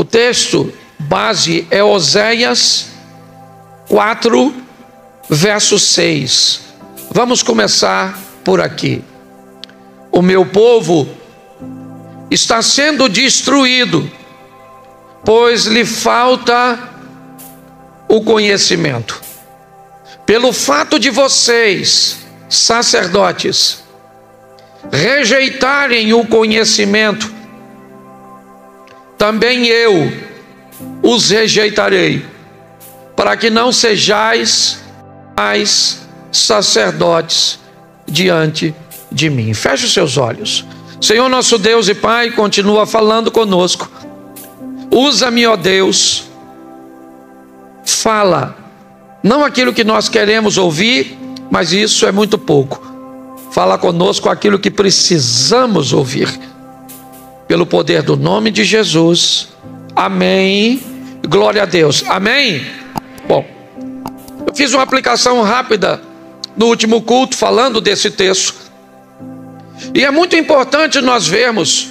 O texto base é Oséias 4, verso 6. Vamos começar por aqui. O meu povo está sendo destruído, pois lhe falta o conhecimento. Pelo fato de vocês, sacerdotes, rejeitarem o conhecimento, também eu os rejeitarei, para que não sejais mais sacerdotes diante de mim. Feche os seus olhos. Senhor nosso Deus e Pai, continua falando conosco. Usa-me, ó Deus, fala, não aquilo que nós queremos ouvir, mas isso é muito pouco. Fala conosco aquilo que precisamos ouvir, pelo poder do nome de Jesus. Amém. Glória a Deus. Amém. Bom, eu fiz uma aplicação rápida no último culto falando desse texto, e é muito importante nós vermos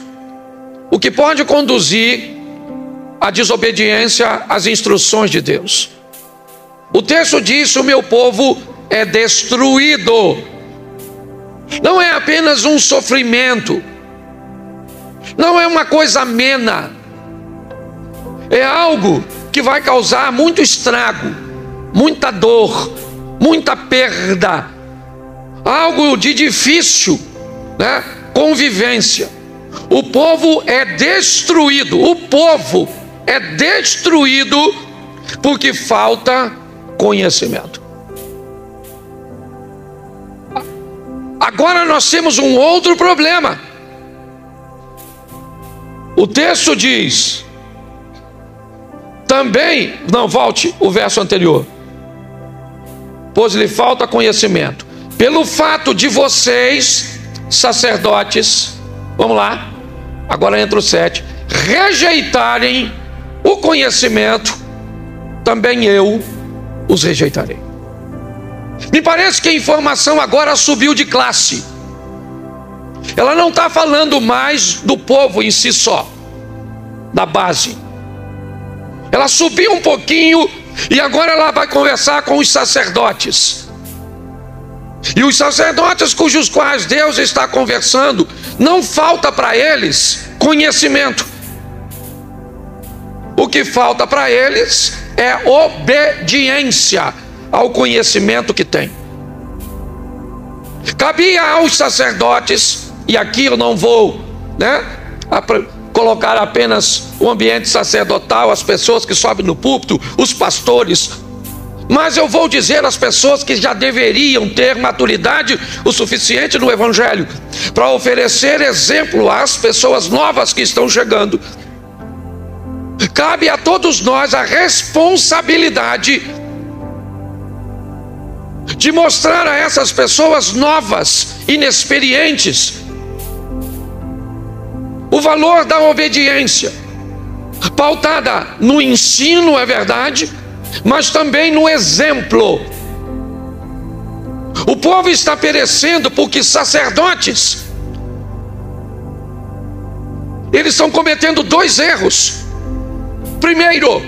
o que pode conduzir à desobediência às instruções de Deus. O texto diz: o meu povo é destruído. Não é apenas um sofrimento, não é uma coisa amena, é algo que vai causar muito estrago, muita dor, muita perda, algo de difícil, convivência. O povo é destruído, o povo é destruído porque falta conhecimento. Agora nós temos um outro problema. O texto diz também, não, volte o verso anterior. Pois lhe falta conhecimento. Pelo fato de vocês, sacerdotes, vamos lá, agora entra o 7, rejeitarem o conhecimento, também eu os rejeitarei. Me parece que a informação agora subiu de classe. Ela não está falando mais do povo em si só, da base. Ela subiu um pouquinho e agora ela vai conversar com os sacerdotes. E os sacerdotes cujos quais Deus está conversando, não falta para eles conhecimento. O que falta para eles é obediência ao conhecimento que tem. Cabia aos sacerdotes, e aqui eu não vou colocar apenas o ambiente sacerdotal, as pessoas que sobem no púlpito, os pastores, mas eu vou dizer às pessoas que já deveriam ter maturidade o suficiente no Evangelho para oferecer exemplo às pessoas novas que estão chegando. Cabe a todos nós a responsabilidade de mostrar a essas pessoas novas, inexperientes, o valor da obediência, pautada no ensino, é verdade, mas também no exemplo. O povo está perecendo porque sacerdotes, eles estão cometendo 2 erros. Primeiro,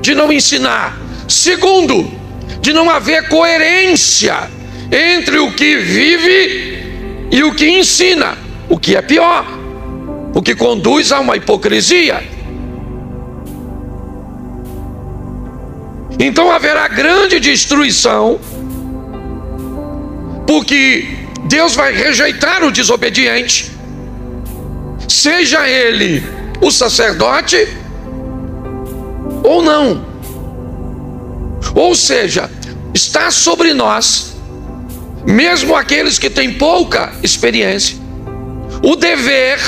de não ensinar. Segundo, de não haver coerência entre o que vive e o que ensina, o que é pior, o que conduz a uma hipocrisia. Então haverá grande destruição, porque Deus vai rejeitar o desobediente, seja ele o sacerdote ou não. Ou seja, está sobre nós, mesmo aqueles que têm pouca experiência, o dever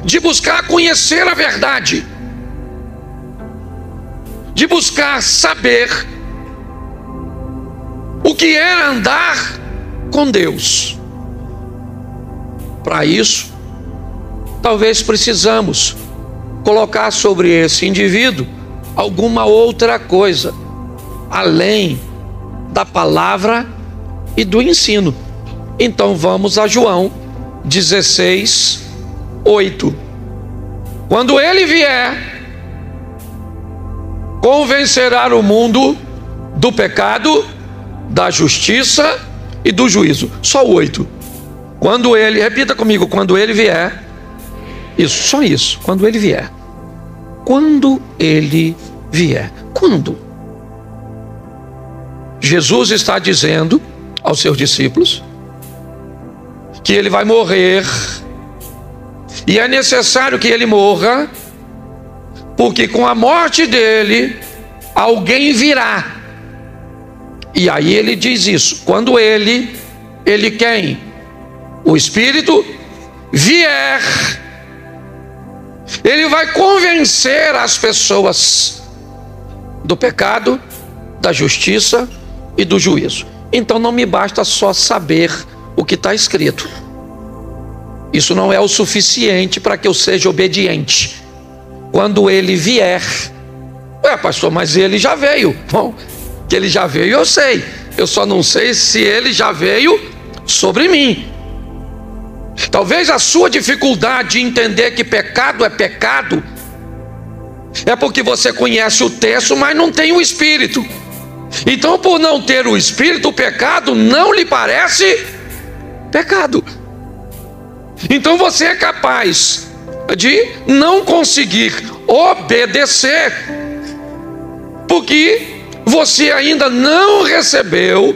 de buscar conhecer a verdade, de buscar saber o que é andar com Deus. Para isso, talvez precisamos colocar sobre esse indivíduo alguma outra coisa, além da palavra e do ensino. Então vamos a João 16, 8. Quando ele vier, convencerá o mundo do pecado, da justiça e do juízo. Só 8. Quando ele, repita comigo, quando ele vier. Isso, só isso, quando ele vier. Quando ele vier. Quando? Jesus está dizendo aos seus discípulos que ele vai morrer, e é necessário que ele morra, porque com a morte dele alguém virá. E aí ele diz isso, quando ele quem? O Espírito vier, ele vai convencer as pessoas do pecado, da justiça e do juízo. Então não me basta só saber o que está escrito. Isso não é o suficiente para que eu seja obediente. Quando ele vier, pastor, mas ele já veio. Bom, que ele já veio eu sei, eu só não sei se ele já veio sobre mim. Talvez a sua dificuldade de entender que pecado é pecado é porque você conhece o texto, mas não tem o Espírito. Então, por não ter o Espírito, o pecado não lhe parece pecado. Então você é capaz de não conseguir obedecer, porque você ainda não recebeu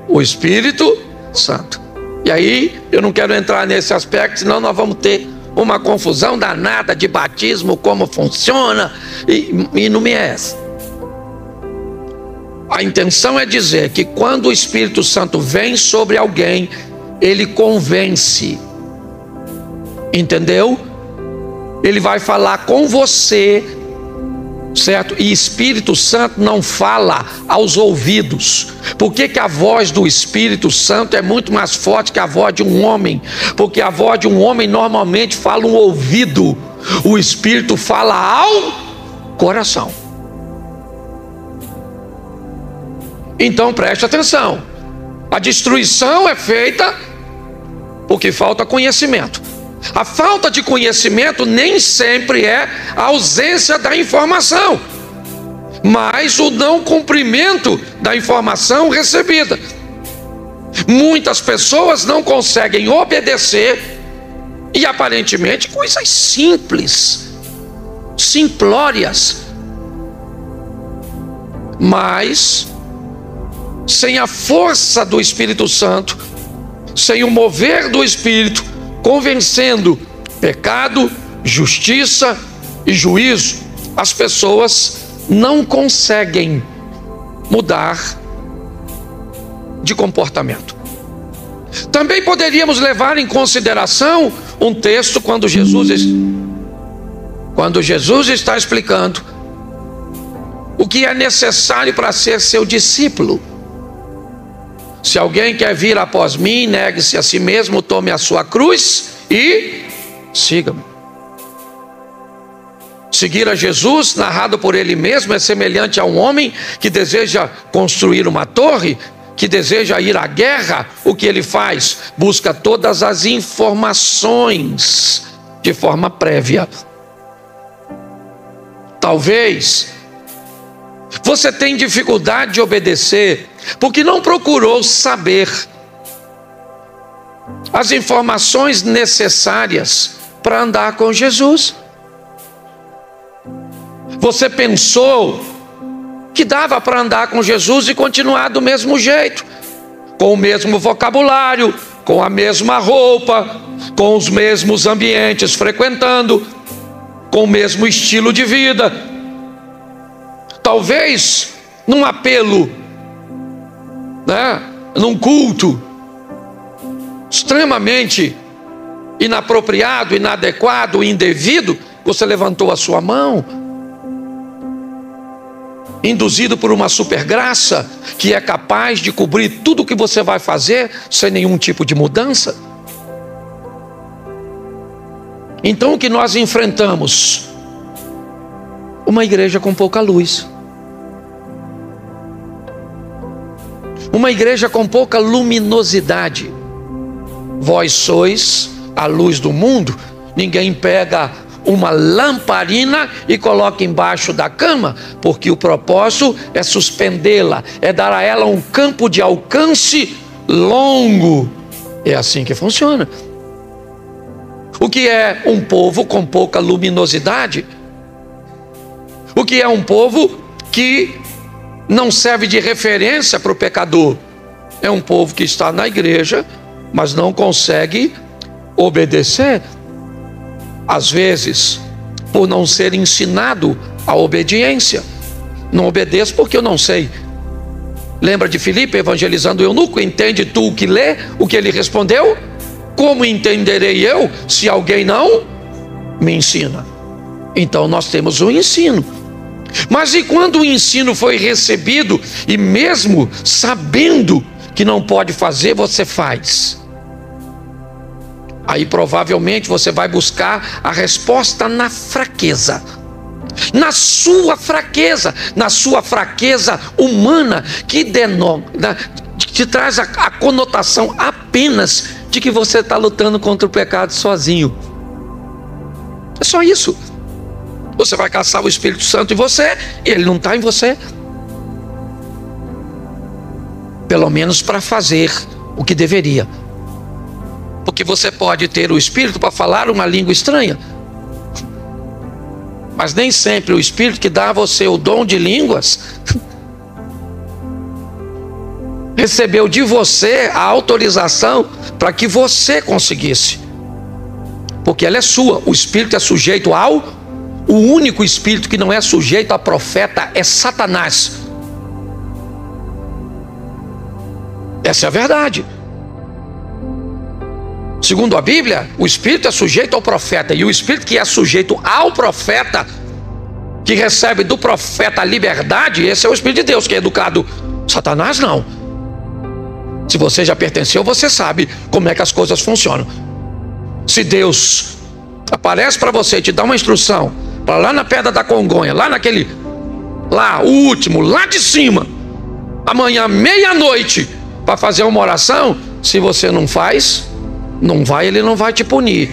o Espírito Santo. E aí, eu não quero entrar nesse aspecto, senão nós vamos ter uma confusão danada de batismo, como funciona, e não me é essa. A intenção é dizer que quando o Espírito Santo vem sobre alguém, ele convence, entendeu? Ele vai falar com você, certo? E Espírito Santo não fala aos ouvidos. Por que que a voz do Espírito Santo é muito mais forte que a voz de um homem? Porque a voz de um homem normalmente fala um ouvido, o Espírito fala ao coração. Então preste atenção, a destruição é feita porque falta conhecimento. A falta de conhecimento nem sempre é a ausência da informação, mas o não cumprimento da informação recebida. Muitas pessoas não conseguem obedecer, e aparentemente coisas simples, simplórias, mas sem a força do Espírito Santo, sem o mover do Espírito, convencendo pecado, justiça e juízo, as pessoas não conseguem mudar de comportamento. Também poderíamos levar em consideração um texto quando Jesus está explicando o que é necessário para ser seu discípulo. Se alguém quer vir após mim, negue-se a si mesmo, tome a sua cruz e siga-me. Seguir a Jesus, narrado por ele mesmo, é semelhante a um homem que deseja construir uma torre, que deseja ir à guerra. O que ele faz? Busca todas as informações de forma prévia. Talvez você tenha dificuldade de obedecer porque não procurou saber as informações necessárias para andar com Jesus. Você pensou que dava para andar com Jesus e continuar do mesmo jeito, com o mesmo vocabulário, com a mesma roupa, com os mesmos ambientes frequentando, com o mesmo estilo de vida. Talvez num apelo, num culto extremamente inapropriado, inadequado, indevido, você levantou a sua mão, induzido por uma super graça que é capaz de cobrir tudo o que você vai fazer sem nenhum tipo de mudança. Então o que nós enfrentamos? Uma igreja com pouca luz, uma igreja com pouca luminosidade. Vós sois a luz do mundo. Ninguém pega uma lamparina e coloca embaixo da cama, porque o propósito é suspendê-la, é dar a ela um campo de alcance longo. É assim que funciona. O que é um povo com pouca luminosidade? O que é um povo que não serve de referência para o pecador? É um povo que está na igreja, mas não consegue obedecer. Às vezes, por não ser ensinado a obediência. Não obedeço porque eu não sei. Lembra de Filipe evangelizando o eunuco? Entende tu o que lê? O que ele respondeu? Como entenderei eu se alguém não me ensina? Então nós temos o ensino. Mas e quando o ensino foi recebido e mesmo sabendo que não pode fazer, você faz? Aí provavelmente você vai buscar a resposta na fraqueza. Na sua fraqueza humana, que te traz a conotação apenas de que você está lutando contra o pecado sozinho. É só isso. Você vai caçar o Espírito Santo em você e ele não está em você. Pelo menos para fazer o que deveria. Porque você pode ter o Espírito para falar uma língua estranha, mas nem sempre o Espírito que dá a você o dom de línguas recebeu de você a autorização para que você conseguisse, porque ela é sua. O Espírito é sujeito o único Espírito que não é sujeito a profeta é Satanás. Essa é a verdade. Segundo a Bíblia, o Espírito é sujeito ao profeta, e o Espírito que é sujeito ao profeta, que recebe do profeta a liberdade, esse é o Espírito de Deus que é educado. Satanás não. Se você já pertenceu, você sabe como é que as coisas funcionam. Se Deus aparece para você e te dá uma instrução, para lá na Pedra da Congonha, lá o último, lá de cima, amanhã meia-noite, para fazer uma oração, se você não faz, ele não vai te punir.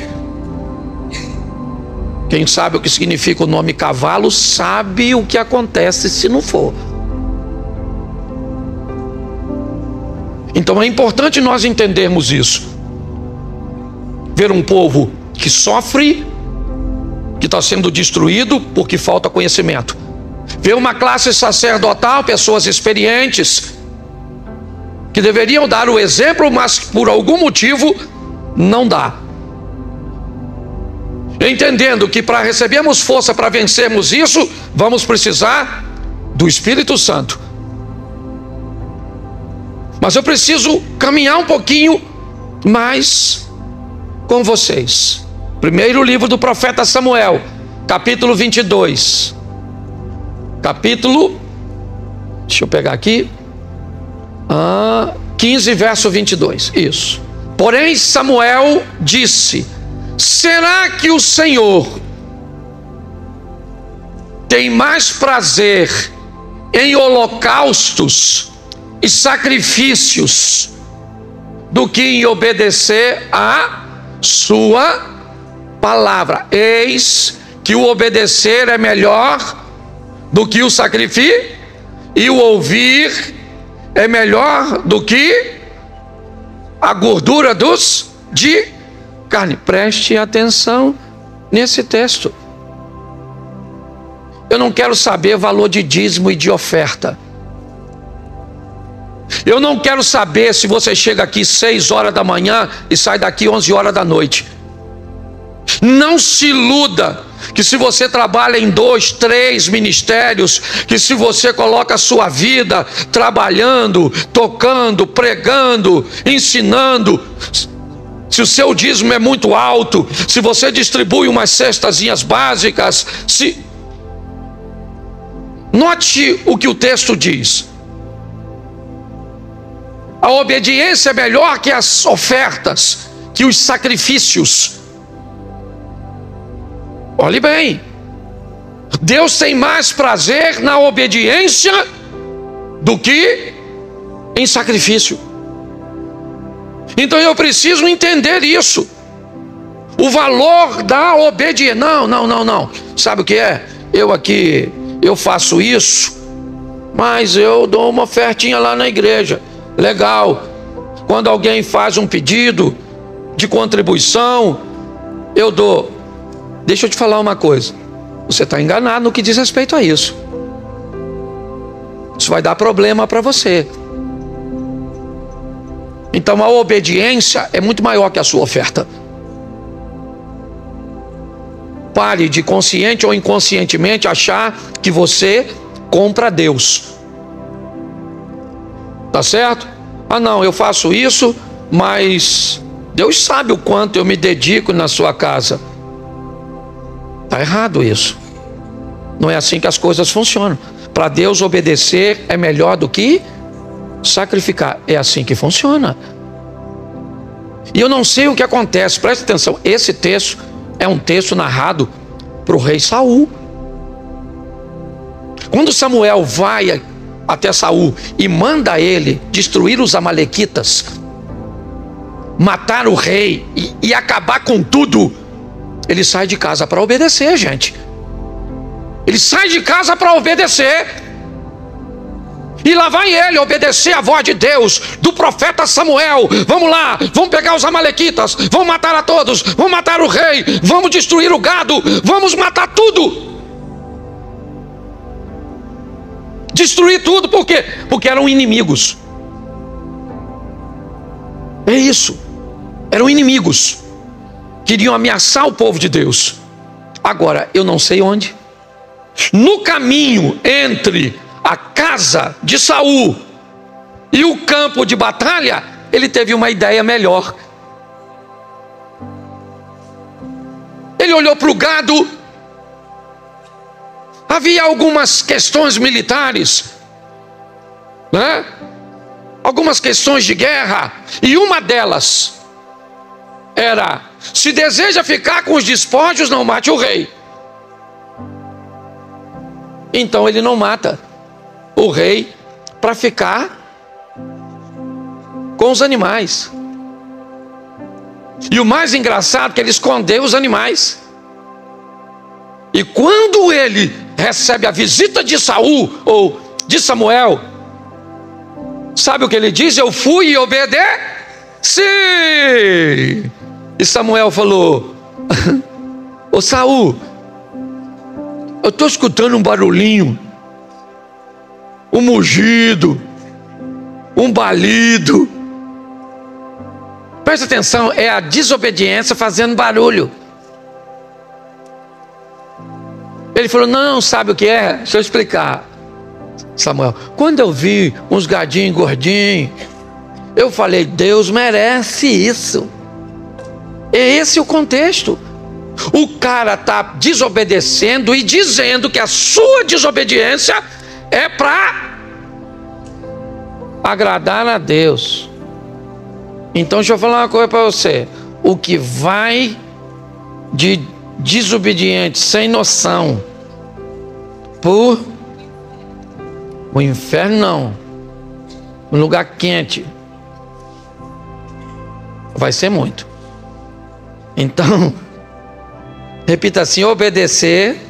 Quem sabe o que significa o nome cavalo, sabe o que acontece se não for. Então é importante nós entendermos isso. Ver um povo que sofre, que está sendo destruído porque falta conhecimento. Ver uma classe sacerdotal, pessoas experientes, que deveriam dar o exemplo, mas por algum motivo não dá. Entendendo que para recebermos força para vencermos isso, vamos precisar do Espírito Santo. Mas eu preciso caminhar um pouquinho mais com vocês. Primeiro livro do profeta Samuel, capítulo 22. Deixa eu pegar aqui. 15, verso 22. Isso. Porém Samuel disse: será que o Senhor tem mais prazer em holocaustos e sacrifícios do que em obedecer a sua palavra? Eis que o obedecer é melhor do que o sacrifício, e o ouvir é melhor do que a gordura de carne. Preste atenção nesse texto. Eu não quero saber valor de dízimo e de oferta. Eu não quero saber se você chega aqui 6 horas da manhã e sai daqui 11 horas da noite. Não se iluda que se você trabalha em 2, 3 ministérios, que se você coloca a sua vida trabalhando, tocando, pregando, ensinando, se o seu dízimo é muito alto, se você distribui umas cestazinhas básicas, note o que o texto diz. A obediência é melhor que as ofertas, que os sacrifícios. Olhe bem, Deus tem mais prazer na obediência do que em sacrifício. Então eu preciso entender isso. o valor da obediência. Não. Sabe o que é? Eu faço isso, mas eu dou uma ofertinha lá na igreja. Legal. Quando alguém faz um pedido de contribuição, eu dou. Deixa eu te falar uma coisa. Você está enganado no que diz respeito a isso. Isso vai dar problema para você. Então a obediência é muito maior que a sua oferta. Pare de, consciente ou inconscientemente, achar que você compra Deus. Tá certo? Ah não, eu faço isso, mas Deus sabe o quanto eu me dedico na sua casa. Tá errado isso. Não é assim que as coisas funcionam. Para Deus, obedecer é melhor do que sacrificar. É assim que funciona. E eu não sei o que acontece. Preste atenção. Esse texto é um texto narrado para o rei Saul. Quando Samuel vai até Saul e manda ele destruir os amalequitas, matar o rei e acabar com tudo, ele sai de casa para obedecer, gente. Ele sai de casa para obedecer. E lá vai ele obedecer a voz de Deus, do profeta Samuel. Vamos lá, vamos pegar os amalequitas, vamos matar a todos, vamos matar o rei, vamos destruir o gado, vamos matar tudo. Destruir tudo, por quê? Porque eram inimigos. É isso. Eram inimigos. Queriam ameaçar o povo de Deus. Agora, eu não sei onde. No caminho entre a casa de Saul e o campo de batalha, ele teve uma ideia melhor. Ele olhou para o gado. Havia algumas questões militares, né? Algumas questões de guerra, e uma delas era: se deseja ficar com os despojos, não mate o rei. Então ele não mata o rei para ficar com os animais. E o mais engraçado é que ele escondeu os animais. E quando ele recebe a visita de Saul ou de Samuel, sabe o que ele diz? Eu fui e obedeci. E Samuel falou: ô Saul, eu estou escutando um barulhinho, um mugido, um balido. Presta atenção, é a desobediência fazendo barulho. Ele falou: não, sabe o que é? Deixa eu explicar, Samuel. Quando eu vi uns gadinhos gordinhos, eu falei: Deus merece isso. É esse o contexto. O cara está desobedecendo e dizendo que a sua desobediência é para agradar a Deus. Então deixa eu falar uma coisa para você. O que vai de desobediente, sem noção, por o inferno, não, um lugar quente, vai ser muito. Então repita assim: obedecer.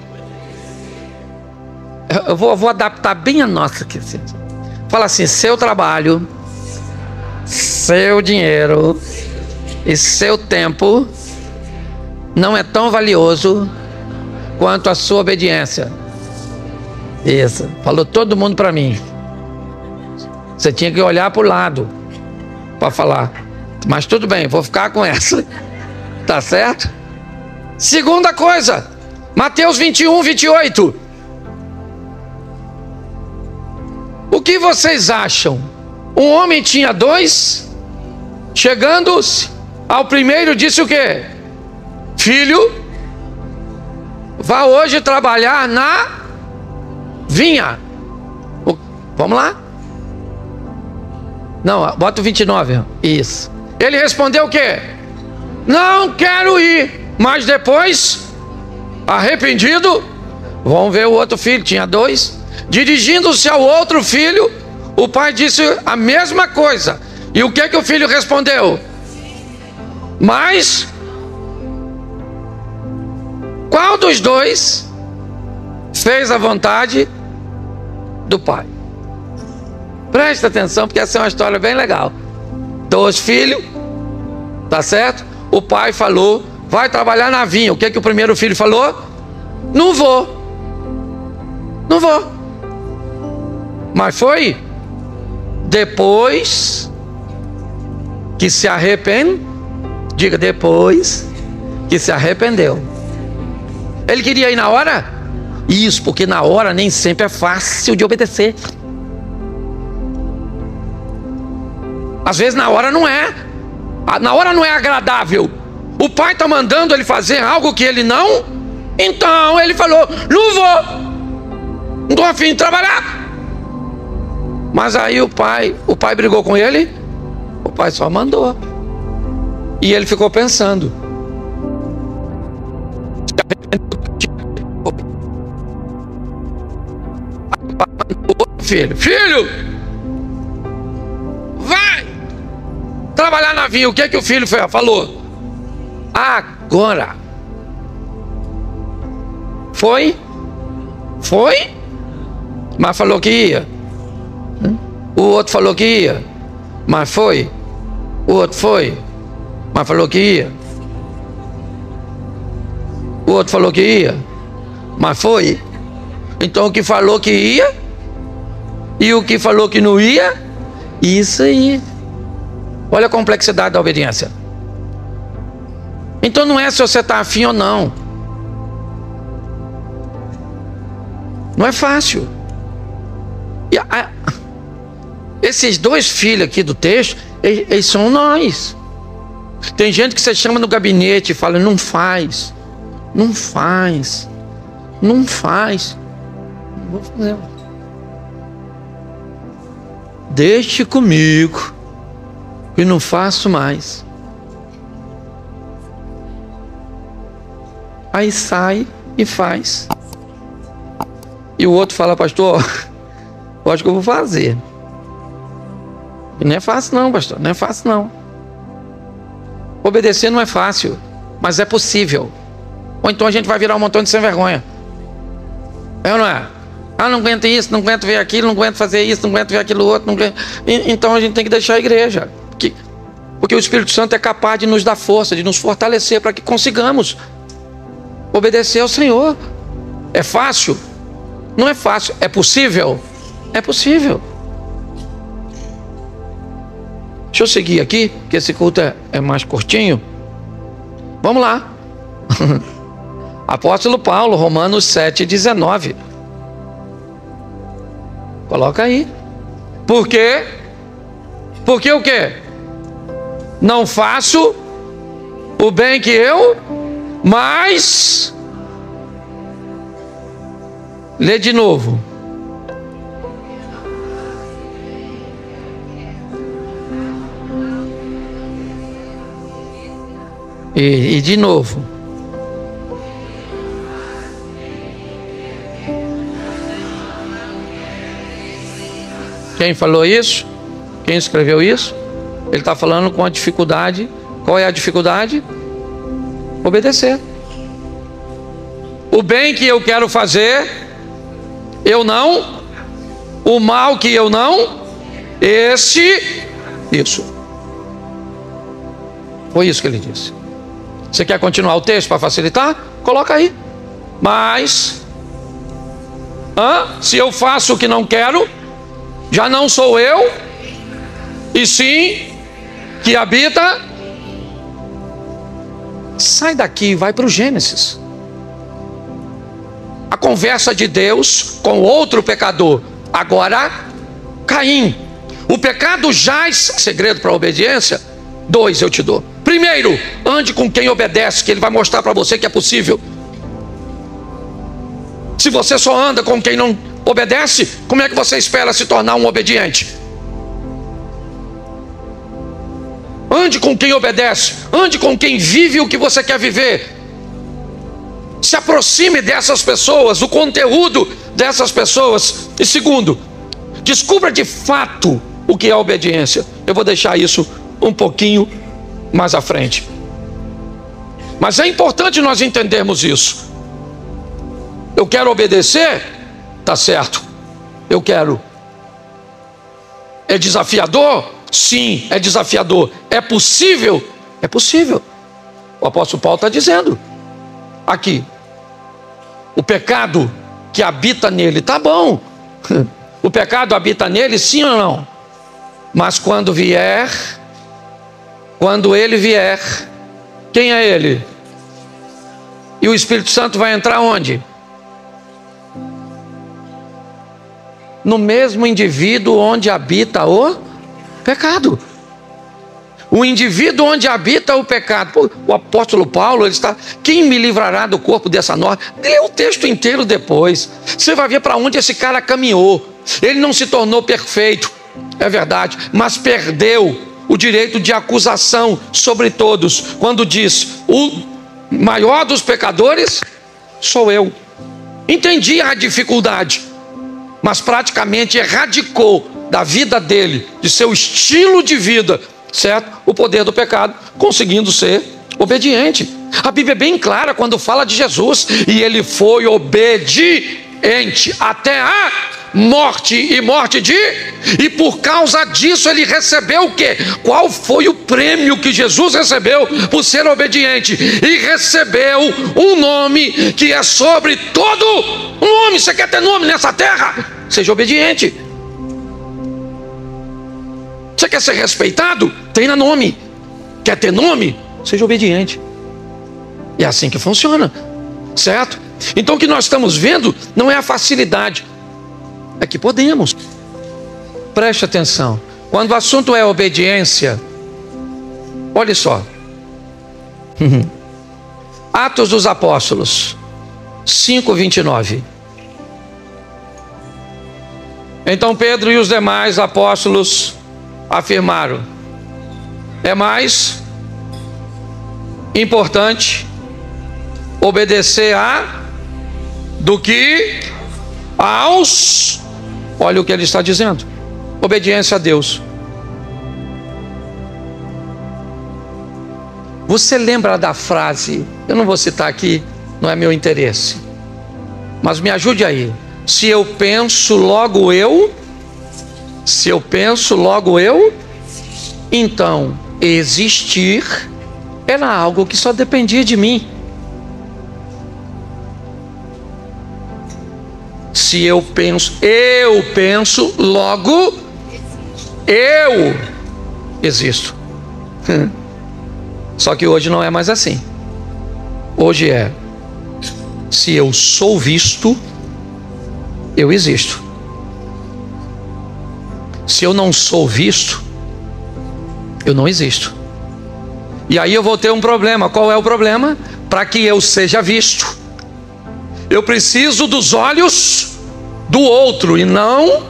Eu vou adaptar bem a nossa aqui. Fala assim: seu trabalho, seu dinheiro e seu tempo não é tão valioso quanto a sua obediência. Isso, falou todo mundo para mim. Você tinha que olhar para o lado para falar, mas tudo bem, vou ficar com essa. Tá certo? Segunda coisa, Mateus 21, 28. O que vocês acham? Um homem tinha 2, chegando-se ao primeiro disse o quê? Filho, vá hoje trabalhar na vinha. Vamos lá? Não, bota o 29. Isso. Ele respondeu o quê? Não quero ir. Mas depois, arrependido, vamos ver o outro filho, tinha 2. Dirigindo-se ao outro filho, o pai disse a mesma coisa. E o que o filho respondeu? Mas Qual dos dois fez a vontade do pai? Presta atenção, porque essa é uma história bem legal. 2 filhos, tá certo? O pai falou: vai trabalhar na vinha. O que que o primeiro filho falou? Não vou. Não vou. Mas foi depois que se arrependeu. Diga, depois que se arrependeu. Ele queria ir na hora? Isso, porque na hora nem sempre é fácil de obedecer. Às vezes na hora não é. Na hora não é agradável. O pai está mandando ele fazer algo que ele não. Então ele falou: não vou. Não estou a fim de trabalhar. Mas aí o pai brigou com ele. O pai só mandou. E ele ficou pensando. Filho, vai trabalhar na vinha. O que que o filho falou? Agora. Foi, mas falou que ia. O outro falou que ia, mas foi. O outro foi, mas falou que ia. O outro falou que ia, mas foi. Então o que falou que ia e o que falou que não ia, isso aí. Olha a complexidade da obediência. Então não é se você está afim ou não. Não é fácil. E esses 2 filhos aqui do texto, eles são nós. Tem gente que você chama no gabinete e fala: não faz, não faz, não faz. Não vou fazer. Deixe comigo, e não faço mais. Aí sai e faz. E o outro fala: pastor, eu acho que eu vou fazer. E não é fácil não, pastor, não é fácil não. Obedecer não é fácil, mas é possível. Ou então a gente vai virar um montão de sem vergonha. É ou não é? Não aguento isso, não aguento ver aquilo, não aguento fazer isso, não aguento ver aquilo outro, não aguento... Então a gente tem que deixar a igreja. Porque o Espírito Santo é capaz de nos dar força, de nos fortalecer para que consigamos obedecer ao Senhor. É fácil? Não é fácil. É possível? É possível. Deixa eu seguir aqui, porque esse culto é mais curtinho. Vamos lá. Apóstolo Paulo, Romanos 7,19. Coloca aí. Por quê? Porque o quê? Não faço o bem que eu, mas... Lê de novo. E de novo. Quem falou isso? Quem escreveu isso? Ele está falando com a dificuldade. Qual é a dificuldade? Obedecer. O bem que eu quero fazer, eu não. O mal que eu não. Isso. Foi isso que ele disse. Você quer continuar o texto para facilitar? Coloca aí. Mas se eu faço o que não quero, já não sou eu, e sim que habita. Sai daqui e vai para o Gênesis. A conversa de Deus com outro pecador. Agora, Caim. O pecado jaz. Segredo para a obediência? 2 eu te dou. Primeiro, ande com quem obedece, que ele vai mostrar para você que é possível. Se você só anda com quem não obedece, como é que você espera se tornar um obediente? Ande com quem obedece, ande com quem vive o que você quer viver. Se aproxime dessas pessoas, do conteúdo dessas pessoas. E segundo, descubra de fato o que é obediência. Eu vou deixar isso um pouquinho mais à frente. Mas é importante nós entendermos isso. Eu quero obedecer? Tá certo, eu quero. É desafiador? Sim, é desafiador. É possível? É possível. O apóstolo Paulo está dizendo aqui: o pecado que habita nele, tá bom. O pecado habita nele, sim ou não? Mas quando ele vier, quem é ele? E o Espírito Santo vai entrar onde? No mesmo indivíduo onde habita o pecado. O indivíduo onde habita o pecado. O apóstolo Paulo, ele está: quem me livrará do corpo dessa norma? Lê o texto inteiro depois. Você vai ver para onde esse cara caminhou. Ele não se tornou perfeito, é verdade, mas perdeu o direito de acusação sobre todos, quando diz: o maior dos pecadores sou eu. Entendi a dificuldade, mas praticamente erradicou da vida dele, de seu estilo de vida, certo? O poder do pecado, conseguindo ser obediente. A Bíblia é bem clara quando fala de Jesus: e ele foi obediente até a morte, e morte e por causa disso ele recebeu o quê? Qual foi o prêmio que Jesus recebeu por ser obediente? E recebeu um nome que é sobre todo nome. Você quer ter nome nessa terra? Seja obediente. Você quer ser respeitado? Tenha nome. Quer ter nome? Seja obediente. É assim que funciona, certo? Então o que nós estamos vendo não é a facilidade, é que podemos. Preste atenção. Quando o assunto é obediência, olha só. Atos dos Apóstolos 5:29. Então Pedro e os demais apóstolos afirmaram: é mais importante obedecer do que aos. Olha o que ele está dizendo: obediência a Deus. Você lembra da frase? Eu não vou citar aqui, não é meu interesse, mas me ajude aí. Se eu penso, logo eu. Se eu penso, logo eu. Então, existir era algo que só dependia de mim. Se eu penso, logo eu existo. Só que hoje não é mais assim. Hoje é: se eu sou visto, eu existo. Se eu não sou visto, eu não existo. E aí eu vou ter um problema. Qual é o problema? Para que eu seja visto, eu preciso dos olhos do outro e não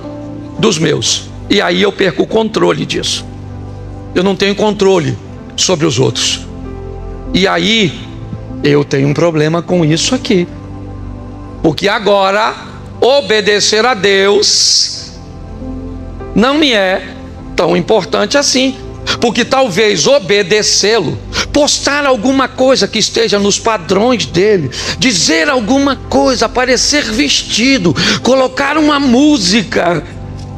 dos meus. E aí eu perco o controle disso. Eu não tenho controle sobre os outros. E aí eu tenho um problema com isso aqui. Porque agora obedecer a Deus não me é tão importante assim. Porque talvez obedecê-lo, postar alguma coisa que esteja nos padrões dele, dizer alguma coisa, aparecer vestido, colocar uma música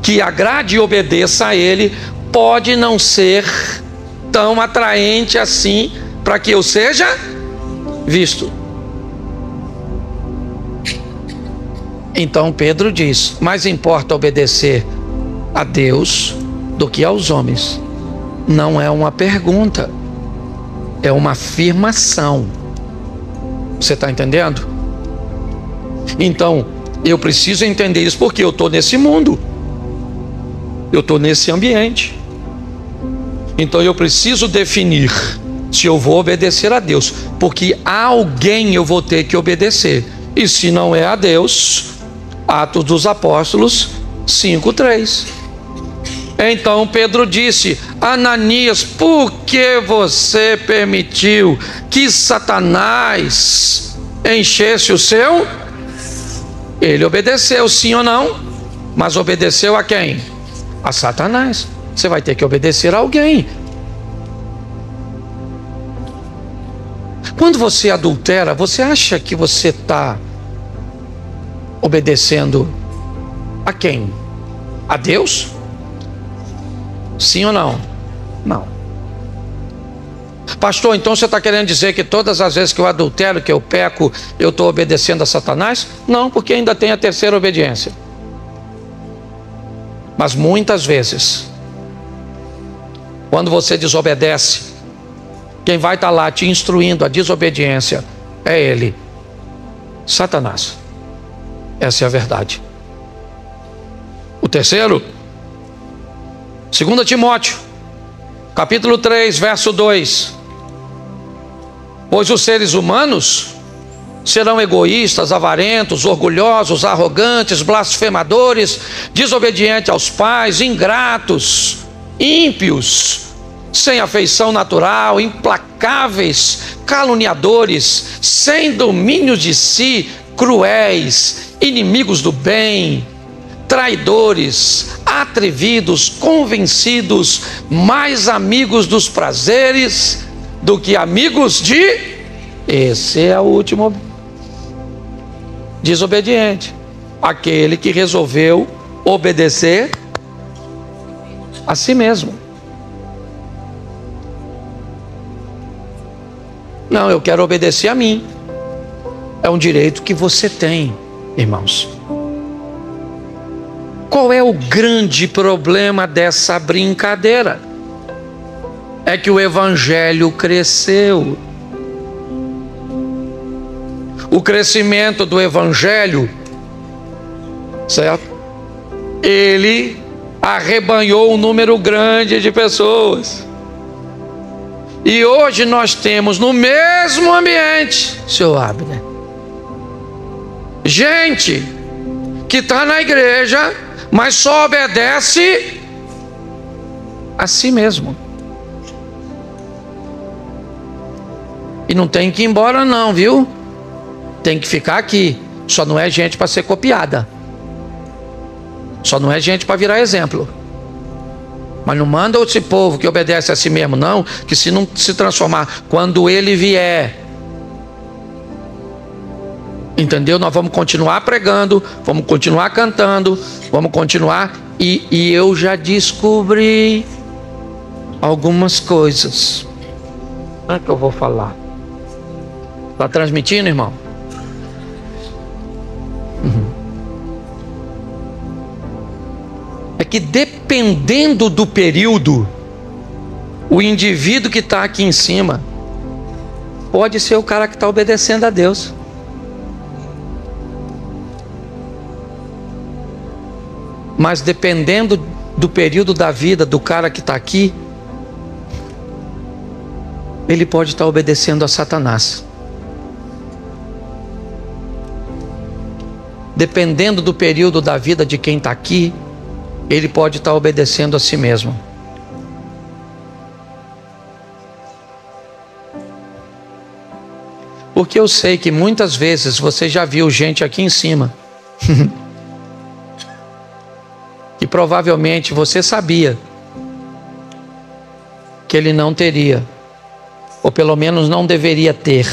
que agrade e obedeça a ele, pode não ser tão atraente assim para que eu seja visto. Então Pedro diz: mais importa obedecer a Deus do que aos homens. Não é uma pergunta, é uma afirmação. Você está entendendo? Então eu preciso entender isso, porque eu estou nesse mundo, eu estou nesse ambiente. Então eu preciso definir se eu vou obedecer a Deus, porque a alguém eu vou ter que obedecer. E se não é a Deus, Atos dos Apóstolos 5:3. Então Pedro disse: Ananias, por que você permitiu que Satanás enchesse o seu? Ele obedeceu, sim ou não? Mas obedeceu a quem? A Satanás. Você vai ter que obedecer a alguém. Quando você adultera, você acha que você está obedecendo a quem? A Deus? Sim ou não? Não. Pastor, então você está querendo dizer que todas as vezes que eu adultero, que eu peco, eu estou obedecendo a Satanás? Não, porque ainda tem a terceira obediência. Mas muitas vezes, quando você desobedece, quem vai estar lá te instruindo a desobediência é ele, Satanás. Essa é a verdade. O terceiro, 2 Timóteo, capítulo 3, verso 2. Pois os seres humanos serão egoístas, avarentos, orgulhosos, arrogantes, blasfemadores, desobedientes aos pais, ingratos, ímpios, sem afeição natural, implacáveis, caluniadores, sem domínio de si, cruéis, inimigos do bem, traidores, atrevidos, convencidos, mais amigos dos prazeres do que amigos de... Esse é o último desobediente, aquele que resolveu obedecer a si mesmo. Não, eu quero obedecer a mim. É um direito que você tem, irmãos. Qual é o grande problema dessa brincadeira? É que o evangelho cresceu. O crescimento do evangelho, certo? Ele arrebanhou um número grande de pessoas. E hoje nós temos no mesmo ambiente, seu Abner, gente que está na igreja, mas só obedece a si mesmo. E não tem que ir embora não, viu? Tem que ficar aqui. Só não é gente para ser copiada. Só não é gente para virar exemplo. Mas não manda esse povo que obedece a si mesmo, não, que se não se transformar, quando ele vier, entendeu? Nós vamos continuar pregando, vamos continuar cantando, vamos continuar. E eu já descobri algumas coisas. Como é que eu vou falar? Está transmitindo, irmão? É que dependendo do período, o indivíduo que está aqui em cima pode ser o cara que está obedecendo a Deus. Mas dependendo do período da vida do cara que está aqui, ele pode estar obedecendo a Satanás. Dependendo do período da vida de quem está aqui, ele pode estar obedecendo a si mesmo. Porque eu sei que muitas vezes você já viu gente aqui em cima que provavelmente você sabia que ele não teria, ou pelo menos não deveria ter,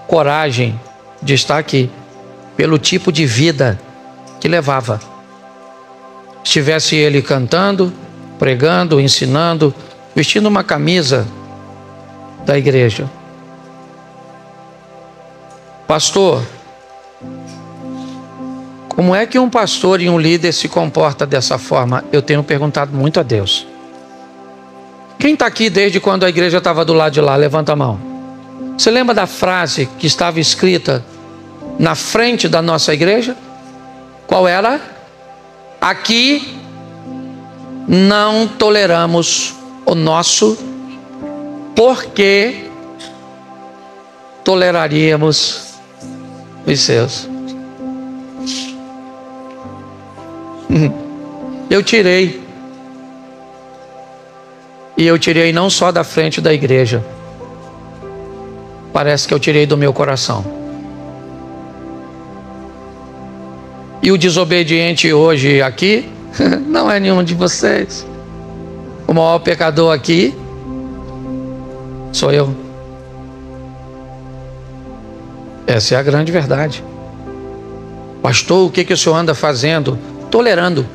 coragem de estar aqui, pelo tipo de vida que levava. Estivesse ele cantando, pregando, ensinando, vestindo uma camisa da igreja. Pastor, como é que um pastor e um líder se comporta dessa forma? Eu tenho perguntado muito a Deus. Quem está aqui desde quando a igreja estava do lado de lá? Levanta a mão. Você lembra da frase que estava escrita na frente da nossa igreja? Qual era? Aqui não toleramos o nosso, porque toleraríamos os seus. Eu tirei. E eu tirei não só da frente da igreja. Parece que eu tirei do meu coração. E o desobediente hoje aqui não é nenhum de vocês. O maior pecador aqui sou eu. Essa é a grande verdade. Pastor, o que o senhor anda fazendo? Tolerando.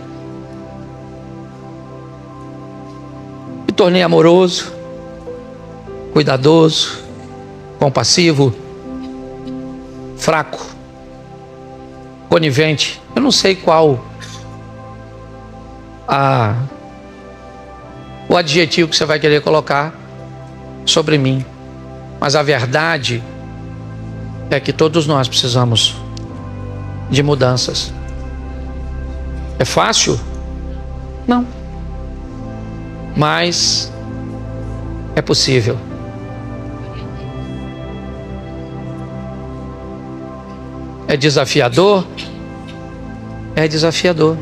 Me tornei amoroso, cuidadoso, compassivo, fraco, conivente. Eu não sei qual o adjetivo que você vai querer colocar sobre mim, mas a verdade é que todos nós precisamos de mudanças. É fácil? Não. Mas é possível. É desafiador? É desafiador.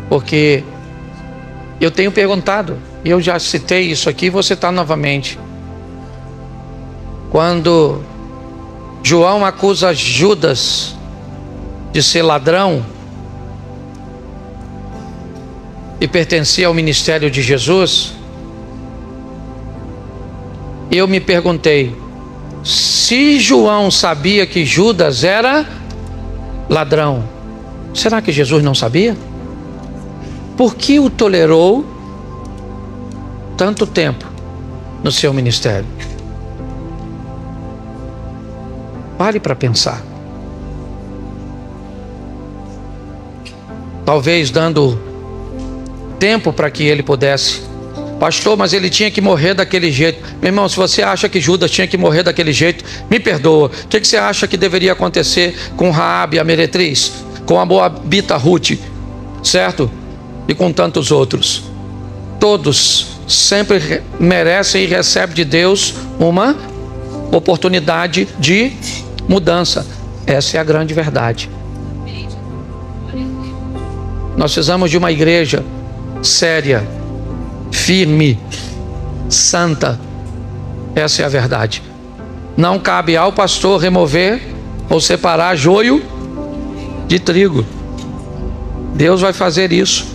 Porque eu tenho perguntado, e eu já citei isso aqui, vou citar novamente. Quando João acusa Judas de ser ladrão e pertencia ao ministério de Jesus, eu me perguntei, se João sabia que Judas era ladrão, será que Jesus não sabia? Por que o tolerou tanto tempo no seu ministério? Pare para pensar. Talvez dando tempo para que ele pudesse. Pastor, mas ele tinha que morrer daquele jeito. Meu irmão, se você acha que Judas tinha que morrer daquele jeito, me perdoa. O que você acha que deveria acontecer com Raabe, a meretriz? Com a moabita Ruth, certo? E com tantos outros. Todos sempre merecem e recebem de Deus uma oportunidade de mudança. Essa é a grande verdade. Nós precisamos de uma igreja séria, firme, santa. Essa é a verdade. Não cabe ao pastor remover ou separar joio de trigo. Deus vai fazer isso.